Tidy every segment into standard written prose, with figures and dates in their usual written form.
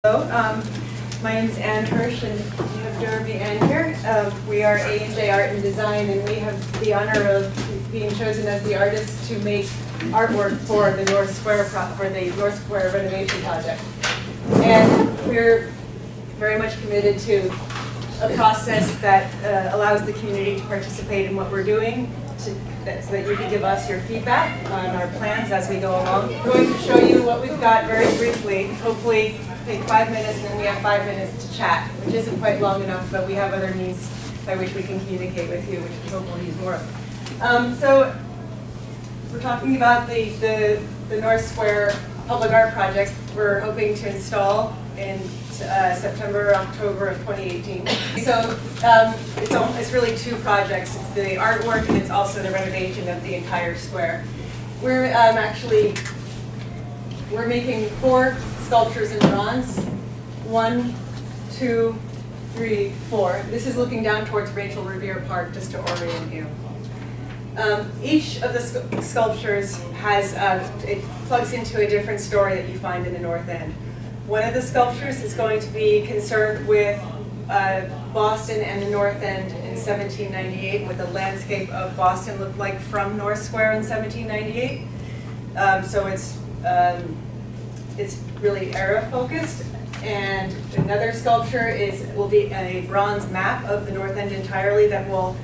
Hello, my name is Ann Hirsch, and you have Jeremy Ann here. We are A&J Art+Design, and we have the honor of being chosen as the artists to make artwork for the North Square renovation project. And we're very much committed to a process that allows the community to participate in what we're doing, so that you can give us your feedback on our plans as we go along. We're going to show you what we've got very briefly, hopefully take 5 minutes, and then we have 5 minutes to chat, which isn't quite long enough, but we have other means by which we can communicate with you, which we hope we'll use more of. So we're talking about the North Square Public Art Project we're hoping to install in September, October of 2018. So it's really two projects. It's the artwork and it's also the renovation of the entire square. We're making 4 sculptures in bronze. 1, 2, 3, 4. This is looking down towards Rachel Revere Park, just to orient you. Each of the sculptures has, it plugs into a different story that you find in the North End. One of the sculptures is going to be concerned with Boston and the North End in 1798, what the landscape of Boston looked like from North Square in 1798. So it's really era focused. And another sculpture will be a bronze map of the North End entirely that will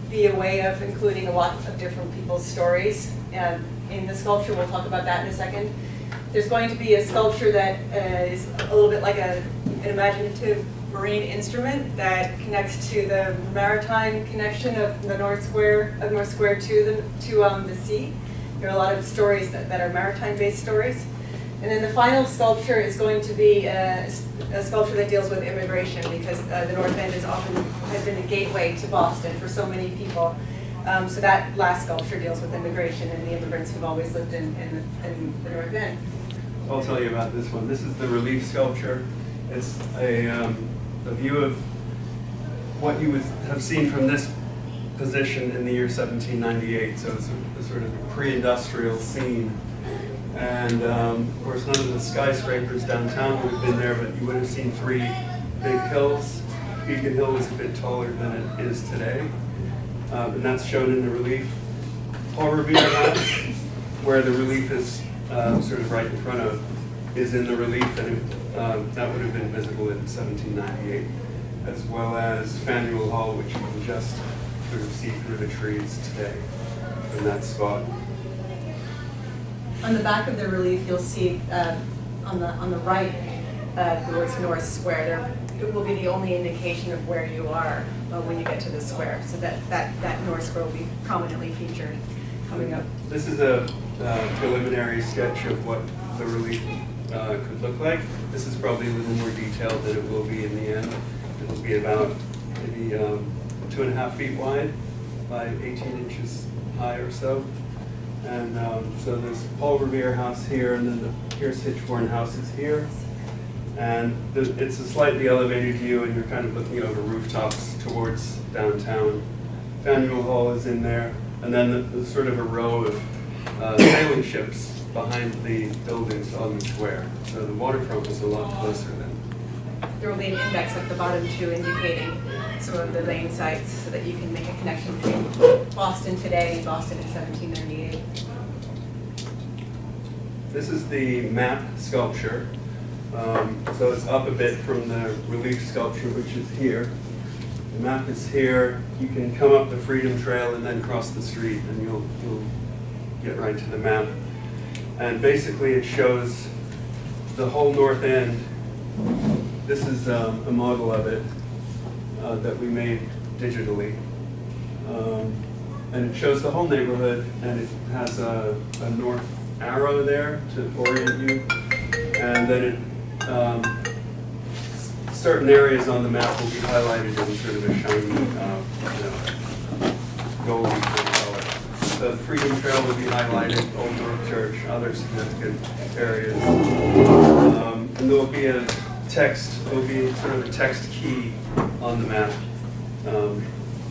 be a way of including a lot of different people's stories. In the sculpture, we'll talk about that in a second. There's going to be a sculpture that is a little bit like an imaginative marine instrument that connects to the maritime connection of the North Square to the sea. There are a lot of stories that are maritime-based stories. And then the final sculpture is going to be a sculpture that deals with immigration, because the North End has been a gateway to Boston for so many people. So that last sculpture deals with immigration and the immigrants who've always lived in the North End. I'll tell you about this one. This is the relief sculpture. It's a view of what you would have seen from this position in the year 1798. So it's a sort of pre-industrial scene. And of course, none of the skyscrapers downtown would have been there, but you would have seen 3 big hills. Beacon Hill was a bit taller than it is today. And that's shown in the relief. Paul Revere House, where the relief is sort of right in front of, is in the relief, and that would have been visible in 1798, as well as Faneuil Hall, which you can just sort of see through the trees today in that spot. On the back of the relief, you'll see on the right the words North Square. It will be the only indication of where you are when you get to the square. So that North Square will be prominently featured coming up. This is a preliminary sketch of what the relief could look like. This is probably a little more detailed than it will be in the end. It will be about maybe 2.5 feet wide by 18 inches high or so. And so there's Paul Revere House here, and then the Pierce Hitchborn House is here. And it's a slightly elevated view, and you're kind of looking over rooftops towards downtown. Faneuil Hall is in there, and then there's sort of a row of sailing ships behind the buildings on the square. So the waterfront is a lot closer then. There will be an index at the bottom too, indicating some of the lane sites, so that you can make a connection between Boston today and Boston in 1798. This is the map sculpture. So it's up a bit from the relief sculpture, which is here. The map is here. You can come up the Freedom Trail and then cross the street, and you'll get right to the map. And basically it shows the whole North End. This is a model of it that we made digitally. And it shows the whole neighborhood, and it has a north arrow there to orient you. And then it certain areas on the map will be highlighted in sort of a shiny, goldy color. So the Freedom Trail will be highlighted, Old North Church, other significant areas. And there will be a text, there will be sort of a text key on the map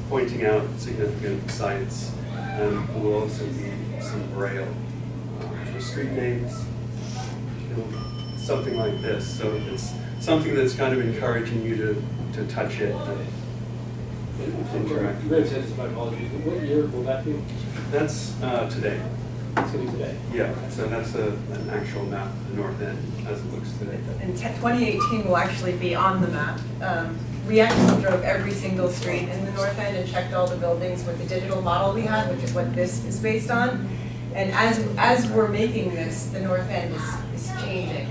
pointing out significant sites. And there will also be some braille for street names. Something like this. So it's something that's kind of encouraging you to touch it and interact. You may have said this, my apologies, but what year will that be? That's today. It's going to be today. Yeah, so that's an actual map of the north end as it looks today. And 2018 will actually be on the map. We actually drove every single street in the north end and checked all the buildings with the digital model we had, which is what this is based on. And as we're making this, the north end is changing.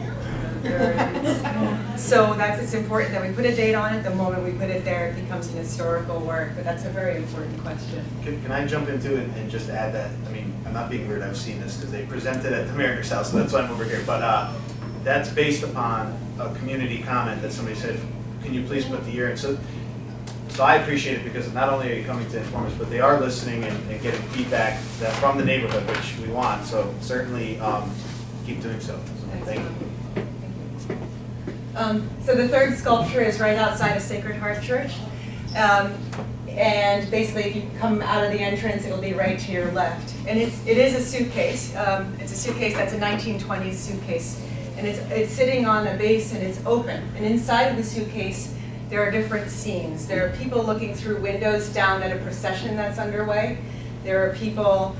So it's important that we put a date on it. The moment we put it there, it becomes an historical work. But that's a very important question. Can I jump into it and just add that, I mean, I'm not being weird, I've seen this because they presented at the Mariners House, so that's why I'm over here. But that's based upon a community comment that somebody said, can you please put the year in? So I appreciate it because not only are you coming to inform us, but they are listening and getting feedback from the neighborhood, which we want. So certainly keep doing so. Thank you. So the third sculpture is right outside of Sacred Heart Church. And basically, if you come out of the entrance, it'll be right to your left. And it is a suitcase. It's a suitcase that's a 1920s suitcase. And it's sitting on a base and it's open. And inside of the suitcase, there are different scenes. There are people looking through windows down at a procession that's underway. There are people,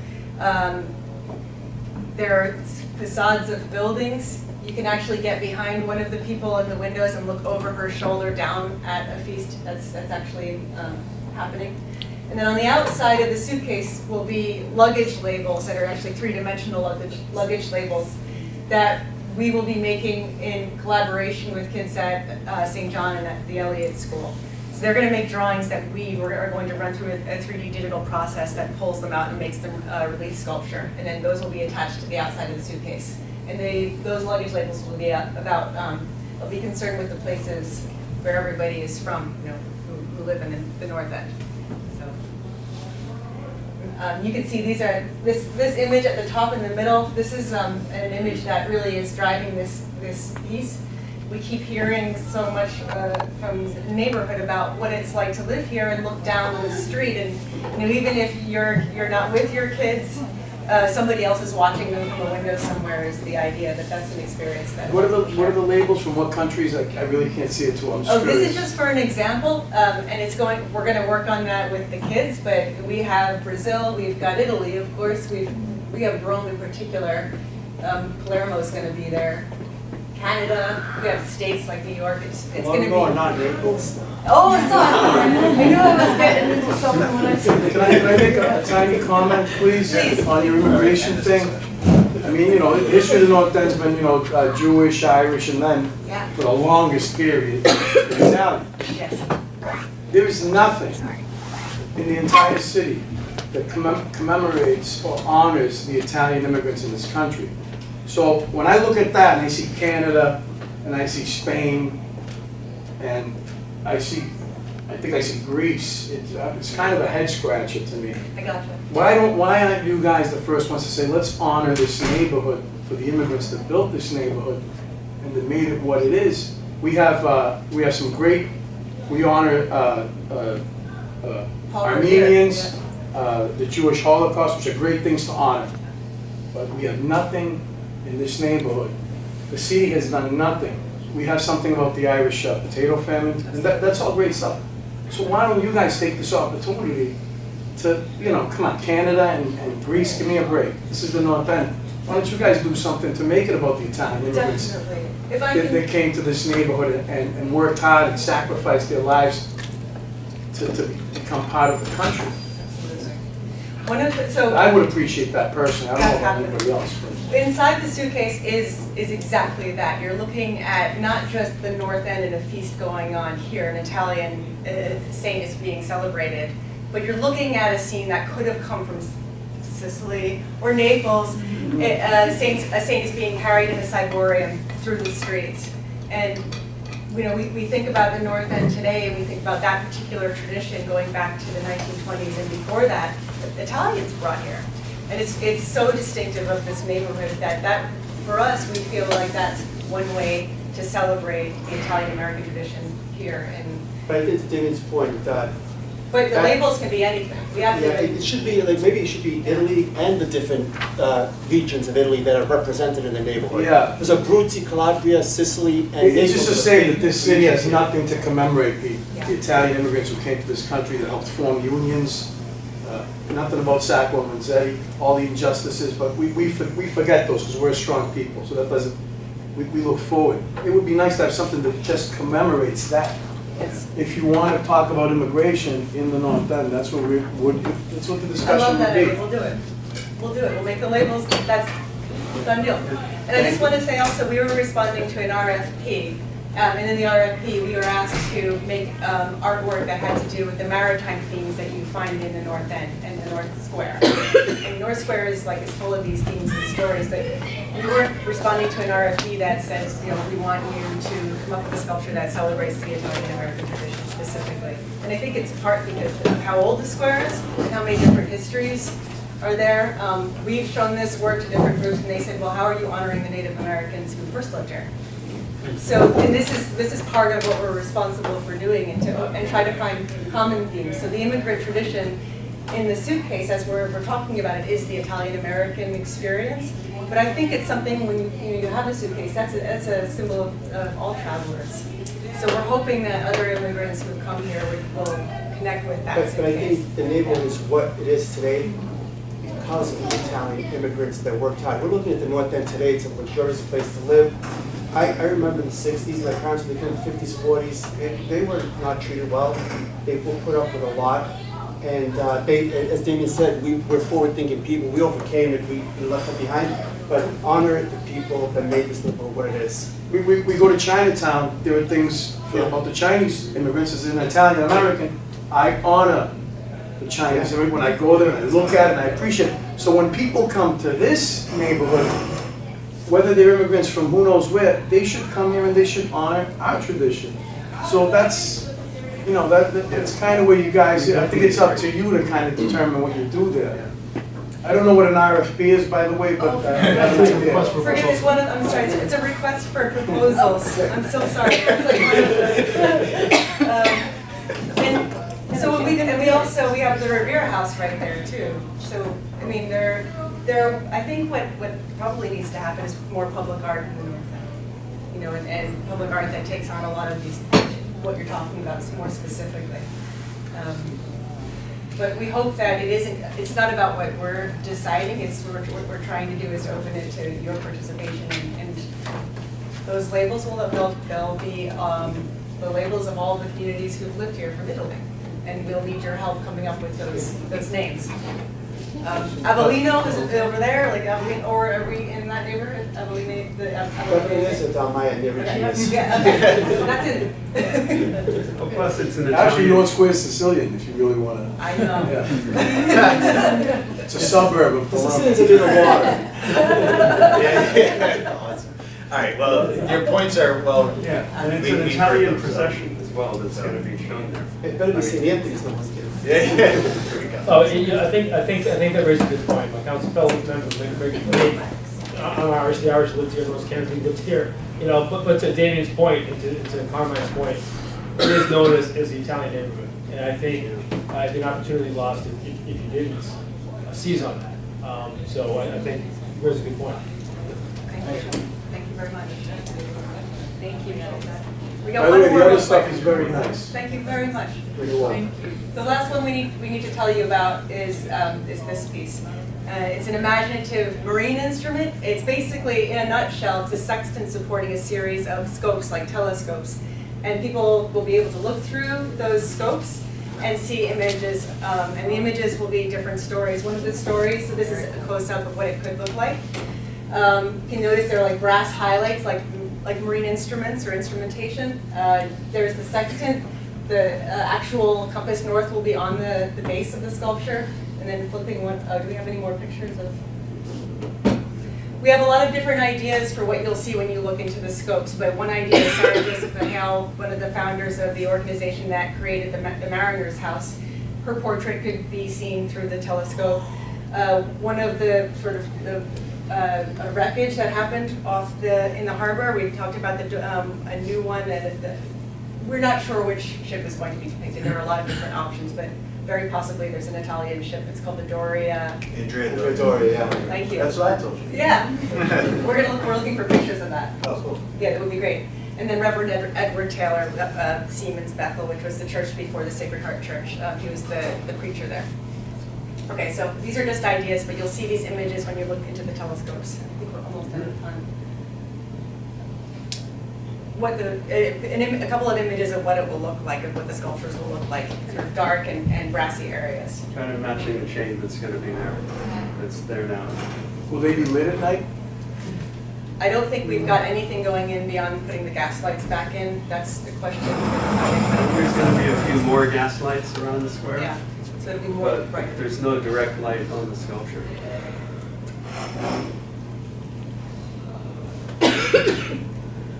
there are facades of buildings. You can actually get behind one of the people in the windows and look over her shoulder down at a feast that's actually happening. And then on the outside of the suitcase will be luggage labels that are actually three-dimensional luggage labels that we will be making in collaboration with kids at St. John and at the Elliott School. So they're going to make drawings that we are going to run through a 3D digital process that pulls them out and makes them relief sculpture. And then those will be attached to the outside of the suitcase. And those luggage labels will be they'll be concerned with the places where everybody is from, who live in the north end. So you can see this image at the top in the middle. This is an image that really is driving this piece. We keep hearing so much from the neighborhood about what it's like to live here and look down the street, and even if you're not with your kids, somebody else is watching them from a window somewhere is the idea that that's an experience that. What are the labels from what countries? I really can't see it too. I'm just This is just for an example, and we're going to work on that with the kids. But we have Brazil, we've got Italy, of course. We have Rome in particular. Palermo is going to be there. Canada, we have states like New York. It's going to be. Not Naples. Oh, sorry. I knew I was getting into something when I said. Can I make a tiny comment, please, on your immigration thing? I mean, history of the North End's been, Jewish, Irish, and then for the longest period, Italian. Yes. There is nothing in the entire city that commemorates or honors the Italian immigrants in this country. So when I look at that and I see Canada and I see Spain and I think I see Greece, it's kind of a head scratcher to me. I gotcha. Why aren't you guys the first ones to say, let's honor this neighborhood for the immigrants that built this neighborhood and that made it what it is? We have some great, we honor Armenians, the Jewish Holocaust, which are great things to honor. But we have nothing in this neighborhood. The city has done nothing. We have something about the Irish potato famine, and that's all great stuff. So why don't you guys take this opportunity to, come on, Canada and Greece, give me a break. This is the North End. Why don't you guys do something to make it about the Italian immigrants that came to this neighborhood and worked hard and sacrificed their lives to become part of the country? I would appreciate that personally. I don't know about anybody else. But. Inside the suitcase is exactly that. You're looking at not just the North End and a feast going on here, an Italian saint is being celebrated, but you're looking at a scene that could have come from Sicily or Naples. A saint is being carried in a ciborium through the streets. And we think about the North End today, and we think about that particular tradition going back to the 1920s and before that. The Italians brought here. And it's so distinctive of this neighborhood that for us, we feel like that's one way to celebrate the Italian-American tradition here. But it's David's point that But the labels can be anything. We have Yeah, to, it should be, like, maybe it should be Italy and the different regions of Italy that are represented in the neighborhood. Yeah. There's Abruzzi, Calabria, Sicily, and It's just to Naples. say that this city has nothing to commemorate the Yeah. Italian immigrants who came to this country that helped form unions. Nothing about Sacco and Manzetti, all the injustices, but we forget those because we're strong people, so that doesn't, we look forward. It would be nice to have something that just commemorates that. yes. If you want to talk about immigration in the North End, that's what that's what the I love discussion that would idea, be. we'll do it. We'll do it, we'll make the labels, that's a done deal. And I just want to say also, we were responding to an RFP, and in the RFP, we were asked to make artwork that had to do with the maritime themes that you find in the North End and the North Square. And North Square is full of these themes and stories, but we weren't responding to an RFP that says, we want you to come up with a sculpture that celebrates the Italian American tradition specifically. And I think it's part because of how old the square is and how many different histories are there. We've shown this work to different groups, and they said, well, how are you honoring the Native Americans who first lived here? So, and this is part of what we're responsible for doing, and try to find common themes. So the immigrant tradition in the suitcase, as we're talking about it, is the Italian American experience. But I think it's something when you have a suitcase, that's a symbol of all travelers. So we're hoping that other immigrants who come here will connect with that But I suitcase. think the neighborhood is what it is today because of the Italian immigrants that worked hard. We're looking at the North End today, it's a luxurious place to live. I remember in the 60s, my parents were in the 50s, 40s, they were not treated well. They were put up with a lot. And as Damien said, we're forward-thinking people. We overcame it, we left it behind. But honor the people that made this neighborhood what it is. We go to Chinatown, there are things about the Chinese immigrants as an Italian American. I honor the Chinese immigrant when I go there and I look at it and I appreciate it. So when people come to this neighborhood, whether they're immigrants from who knows where, they should come here and they should honor our tradition. So that's, that's kind of where you guys, I think it's up to you to kind of determine what you do there. I don't know what an RFP is, by the way, but I have an idea. Forgive me, I'm sorry, it's a request for proposals. I'm so sorry. It's like one of the, and so what we did, and we have the Revere House right there too. So, I mean, I think what probably needs to happen is more public art in the North End. And public art that takes on a lot of these, what you're talking about more specifically. But we hope that it's not about what we're deciding, what we're trying to do is open it to your participation, and those labels they'll be the labels of all the communities who've lived here from Italy, and we'll need your help coming up with those names. Avellino is over there, or are we in that neighborhood? Avellino, Definitely isn't on my end, never Okay, is. that's it. Well, plus it's an Actually, Italian. North Square is Sicilian, if you really want to. I know. Yeah. It's a suburb of The Bologna. Sicilians are near the water. Yeah. Awesome. All right, well, your points are, well. Yeah, and it's we- an we've Italian heard them, so- procession as well that's going to be shown there. It better be St. Anthony's, no one's kidding. Yeah, there we go. Oh, yeah, I think that raises a good point. My council fellow members make I'm Irish, the Irish lived here, most Kennedy lived here, but to Damien's point, and to Carmine's point, it is known as the Italian neighborhood. And I think it'd be an opportunity lost if you didn't seize on that. So I think there's a good point. Thank you. Thank you very much. Thank you. We By got the one way, more the other real stuff quick. is very nice. Thank you very much. Pretty well. Thank you. The last one we need to tell you about is this piece. It's an imaginative marine instrument. It's basically, in a nutshell, it's a sextant supporting a series of scopes, like telescopes. And people will be able to look through those scopes and see images, and the images will be different stories. One of the stories, so this is a close-up of what it could look like. You can notice there are like brass highlights, like marine instruments or instrumentation. There's the sextant. The actual compass north will be on the base of the sculpture. And then flipping one, do we have any more pictures of? We have a lot of different ideas for what you'll see when you look into the scopes, but one idea is Sarah Joseph Hale, one of the founders of the organization that created the Mariner's House. Her portrait could be seen through the telescope. One of the sort of a wreckage that happened in the harbor. We talked about a new one, we're not sure which ship is going to be depicted. There are a lot of different options, but very possibly there's an Italian ship. It's called the Doria. Andrea, Doria, yeah. Thank you. That's what I told you. Yeah. We're looking for pictures of that. Oh, cool. Yeah, that would be great. And then Reverend Edward Taylor, Siemens Bethel, which was the church before the Sacred Heart Church. He was the preacher there. Okay, so these are just ideas, but you'll see these images when you look into the telescopes. I think we're almost out of time. A couple of images of what it will look like, of what the sculptures will look like, sort of dark and brassy areas. Kind of matching the chain that's going to be there. That's there now. Will they be lit at night? I don't think we've got anything going in beyond putting the gas lights back in. That's the question. There's going to be a few more gas lights around the square. Yeah, so it'll be more But bright. there's no direct light on the sculpture.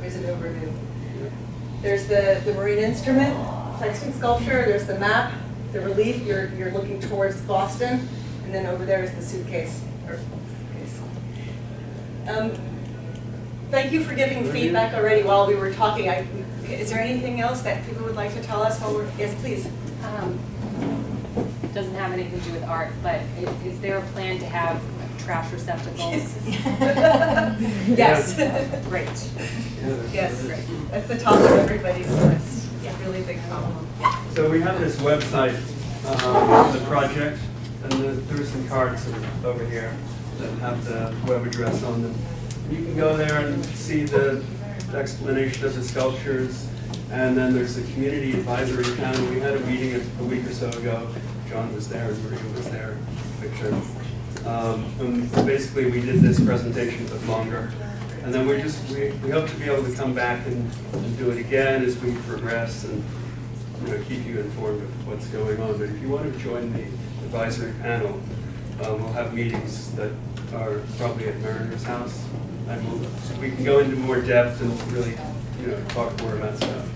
Here's an overview. There's the marine instrument, Sexton sculpture, there's the map, the relief, you're looking towards Boston, and then over there is the suitcase. Thank you for giving feedback already while we were talking. Is there anything else that people would like to tell us while we're, yes, please. Doesn't have anything to do with art, but is there a plan to have trash receptacles? Yes. Great. Yes, that's the top of everybody's list. It's a really big problem. So we have this website, the project, and there's some cards over here that have the web address on them. You can go there and see the explanation of the sculptures, and then there's the community advisory panel. We had a meeting a week or so ago. John was there, and Maria was there, picture. And basically we did this presentation a bit longer. And then we hope to be able to come back and do it again as we progress and keep you informed of what's going on. But if you want to join the advisory panel, we'll have meetings that are probably at Mariner's house. And we can go into more depth and really talk more about stuff.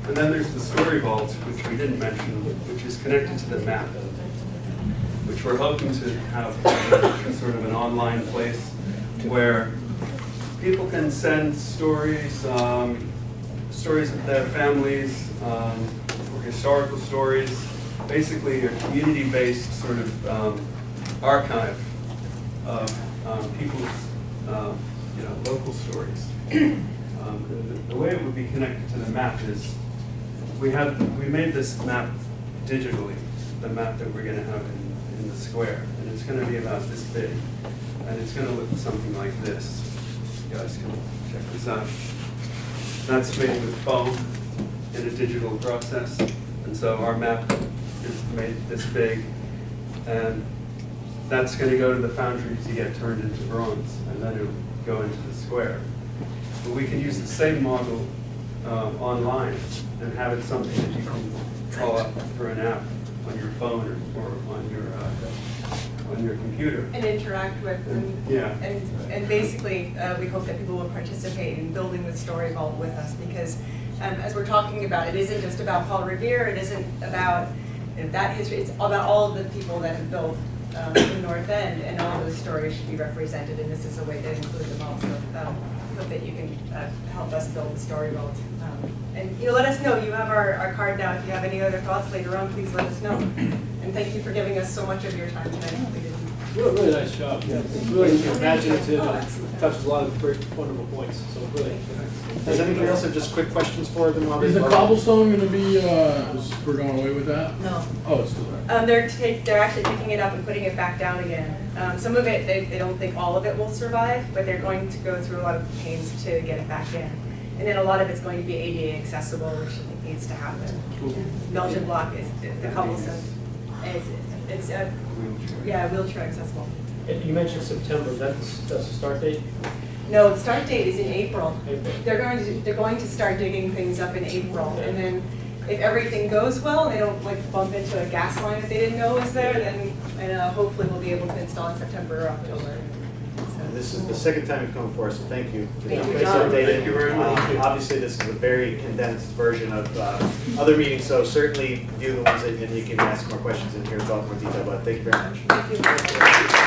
And then there's the story vault, which we didn't mention, which is connected to the map, which we're hoping to have sort of an online place where people can send stories, stories of their families, or historical stories, basically a community-based sort of archive of people's local stories. The way it would be connected to the map is we made this map digitally, the map that we're going to have in the square, and it's going to be about this big, and it's going to look something like this. You guys can check this out. That's made with foam in a digital process, and so our map is made this big, and that's going to go to the foundry to get turned into bronze, and then it'll go into the square. But we can use the same model online and have it something that you can call up through an app on your phone or on your computer. And interact with them. Yeah. And basically, we hope that people will participate in building the story vault with us, because as we're talking about, it isn't just about Paul Revere, it isn't about that history, it's about all of the people that have built the North End, and all of those stories should be represented, and this is a way to include them all. So hope that you can help us build the story vault. And let us know. You have our card now. If you have any other thoughts later on, please let us know. And thank you for giving us so much of your time tonight. Really nice job. Yeah, it's really imaginative and touches a lot of very wonderful points. So really. Does anybody else have just quick questions for them while Is the they're cobblestone gonna be, we're going away with that? No. Oh, it's still there. They're actually picking it up and putting it back down again. Some of it, they don't think all of it will survive, but they're going to go through a lot of pains to get it back in. And then a lot of it's going to be ADA accessible, which I think needs to happen. Belgian block is the cobblestone. It's wheelchair accessible. And you mentioned September. That's the start date. No, the start date is in April. April. They're going to start digging things up in April, and then if everything goes well, and they don't bump into a gas line that they didn't know was there, then hopefully we'll be able to install in September or October. And this is the second time you've come for us, so thank you. for Thank the you, updates. John. Thank you very much. Obviously, this is a very condensed version of other meetings, so certainly view the ones and you can ask more questions in here, talk more detail, but thank you very much. Thank you.